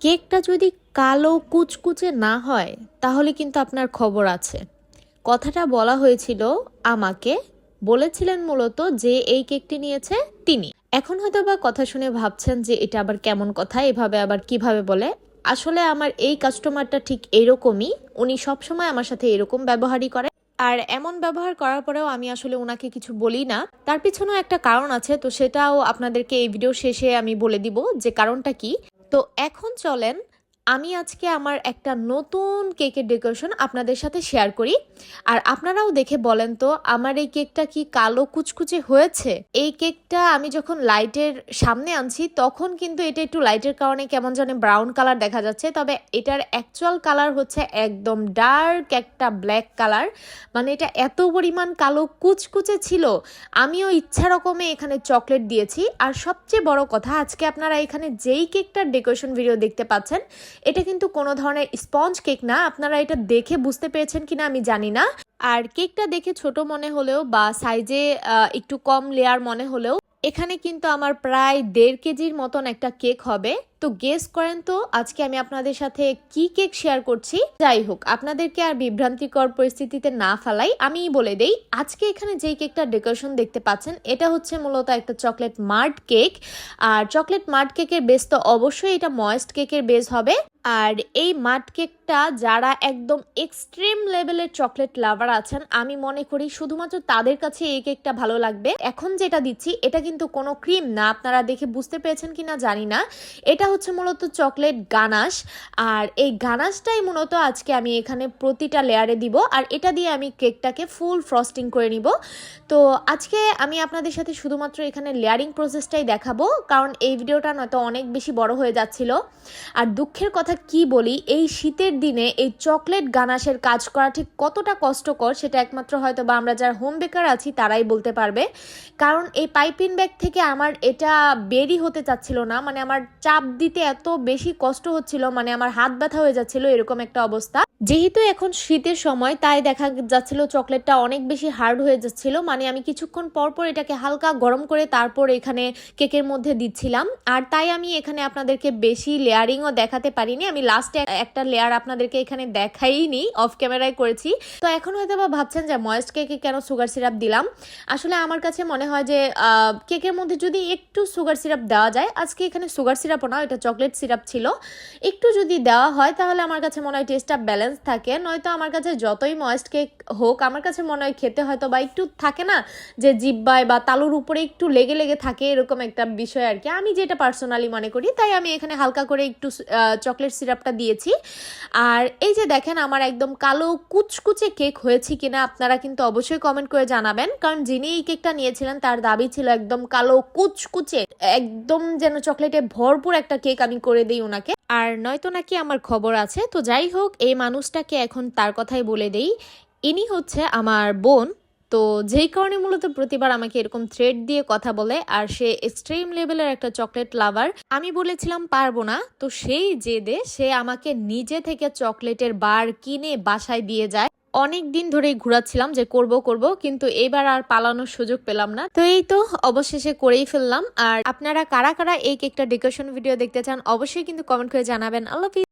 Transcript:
কেকটা যদি কালো কুচকুচে না হয় তাহলে কিন্তু আপনার খবর আছে। কথাটা বলা হয়েছিল আমাকে, বলেছিলেন মূলত যে এই কেকটি নিয়েছে তিনি। এখন হয়তো বা কথা শুনে ভাবছেন যে এটা আবার কেমন কথা, এভাবে আবার কিভাবে বলে। আসলে আমার এই কাস্টমারটা ঠিক এরকমই, উনি সবসময় আমার সাথে এরকম ব্যবহারই করে। আর এমন ব্যবহার করার পরেও আমি আসলে ওনাকে কিছু বলি না। তার পিছনেও একটা কারণ আছে, তো সেটাও আপনাদেরকে এই ভিডিও শেষে আমি বলে দিব যে কারণটা কি। তো এখন চলেন আমি আজকে আমার একটা নতুন কেকের ডেকোরেশন আপনাদের সাথে শেয়ার করি, আর আপনারাও দেখে বলেন তো আমার এই কেকটা কি কালো কুচকুচে হয়েছে। এই কেকটা আমি যখন লাইটের সামনে আনছি তখন কিন্তু এটা একটু লাইটের কারণে কেমন জানি ব্রাউন কালার দেখা যাচ্ছে, তবে এটার অ্যাকচুয়াল কালার হচ্ছে একদম ডার্ক একটা ব্ল্যাক কালার। মানে এটা এত পরিমাণ কালো কুচকুচে ছিল, আমিও ইচ্ছা রকমে এখানে চকলেট দিয়েছি। আর সবচেয়ে বড় কথা, আজকে আপনারা এখানে যেই কেকটার ডেকোরেশন ভিডিও দেখতে পাচ্ছেন এটা কিন্তু কোনো ধরনের স্পঞ্জ কেক না। আপনারা এটা দেখে বুঝতে পেরেছেন কিনা আমি জানি না। আর কেকটা দেখে ছোট মনে হলেও বা সাইজে একটু কম লেয়ার মনে হলেও এখানে কিন্তু আমার প্রায় 1.5 কেজির মতন একটা কেক হবে। তো গেস করেন তো আজকে আমি আপনাদের সাথে কি কেক শেয়ার করছি। যাই হোক, আপনাদেরকে আর বিভ্রান্তিকর পরিস্থিতিতে না ফেলাই আমি বলে দেই, আজকে এখানে যেই কেকটা ডেকোরেশন দেখতে পাচ্ছেন এটা হচ্ছে মূলত একটা চকলেট মাড কেক। আর চকলেট মাড কেকের বেস তো অবশ্যই এটা ময়েস্ট কেকের বেস হবে। আর এই মাড কেকটা যারা একদম এক্সট্রিম লেভেলের চকলেট লাভার আছেন, আমি মনে করি শুধুমাত্র তাদের কাছে এই কেকটা ভালো লাগবে। এখন যেটা দিচ্ছি এটা কিন্তু কোনো ক্রিম না, আপনারা দেখে বুঝতে পেরেছেন কিনা জানি না। এটা হচ্ছে মূলত চকলেট গানাশ। আর এই গানাশটাই মূলত আজকে আমি এখানে প্রতিটা লেয়ারে দিব, আর এটা দিয়ে আমি কেকটাকে ফুল ফ্রস্টিং করে নিব। তো আজকে আমি আপনাদের সাথে শুধুমাত্র এখানে লেয়ারিং প্রসেসটাই দেখাবো, কারণ এই ভিডিওটা নয়তো অনেক বেশি বড় হয়ে যাচ্ছিল। আর দুঃখের কথা কি বলি, এই শীতের দিনে এই চকলেট গানাশের কাজ করা ঠিক কতটা কষ্টকর সেটা একমাত্র হয়তো বা আমরা যারা হোম বেকার আছি তারাই বলতে পারবে। কারণ এই পাইপিং ব্যাগ থেকে আমার এটা বেরই হতে চাচ্ছিল না, মানে আমার চাপ দিতে এত বেশি কষ্ট হচ্ছিল, মানে আমার হাত ব্যথা হয়ে যাচ্ছিল, এরকম একটা অবস্থা। যেহেতু এখন শীতের সময় তাই দেখা যাচ্ছিল চকলেটটা অনেক বেশি হার্ড হয়ে যাচ্ছিল, মানে আমি কিছুক্ষণ পর পর এটাকে হালকা গরম করে তারপর এখানে কেকের মধ্যে দিচ্ছিলাম। আর তাই আমি এখানে আপনাদেরকে বেশি লেয়ারিংও দেখাতে পারিনি, আমি লাস্টে একটা লেয়ার আপনাদেরকে এখানে দেখাইনি, অফ ক্যামেরায় করেছি। তো এখন হয়তো বা ভাবছেন যে ময়েস্ট কেকে কেন সুগার সিরাপ দিলাম। আসলে আমার কাছে মনে হয় যে কেকের মধ্যে যদি একটু সুগার সিরাপ দেওয়া যায়, আজকে এখানে সুগার সিরাপও না, এটা চকলেট সিরাপ ছিল, একটু যদি দেওয়া হয় তাহলে আমার কাছে মনে হয় টেস্টটা ব্যালেন্স থাকে। নয়তো আমার কাছে যতই ময়েস্ট কেক হোক আমার কাছে মনে হয় খেতে হয়তো বা একটু থাকে না যে জিব্বায় বা তালুর উপরে একটু লেগে লেগে থাকে, এরকম একটা বিষয় আর কি, আমি যেটা পার্সোনালি মনে করি। তাই আমি এখানে হালকা করে একটু চকলেট সিরাপটা দিয়েছি। আর এই যে দেখেন আমার একদম কালো কুচকুচে কেক হয়েছে কিনা আপনারা কিন্তু অবশ্যই কমেন্ট করে জানাবেন, কারণ যিনি এই কেকটা নিয়েছিলেন তার দাবি ছিল একদম কালো কুচকুচে, একদম যেন চকলেটে ভরপুর একটা কেক আমি করে দিই ওনাকে, আর নয়তো নাকি আমার খবর আছে। তো যাই হোক, এই মানুষটাকে এখন তার কথাই বলে দেই, ইনি হচ্ছে আমার বোন। তো যেই কারণে মূলত প্রতিবার আমাকে এরকম থ্রেড দিয়ে কথা বলে, আর সে এক্সট্রিম লেভেলের একটা চকলেট লাভার। আমি বলেছিলাম পারবো না, তো সেই জেদে সে আমাকে নিজে থেকে চকলেটের বার কিনে বাসায় দিয়ে যায়। অনেক দিন ধরেই ঘুরাচ্ছিলাম যে করব করব, কিন্তু এবার আর পালানোর সুযোগ পেলাম না। তো এই তো অবশেষে করেই ফেললাম। আর আপনারা কারা কারা এই কেকটা ডেকোরেশন ভিডিও দেখতে চান অবশ্যই কিন্তু কমেন্ট করে জানাবেন। আল্লাহ হাফেজ।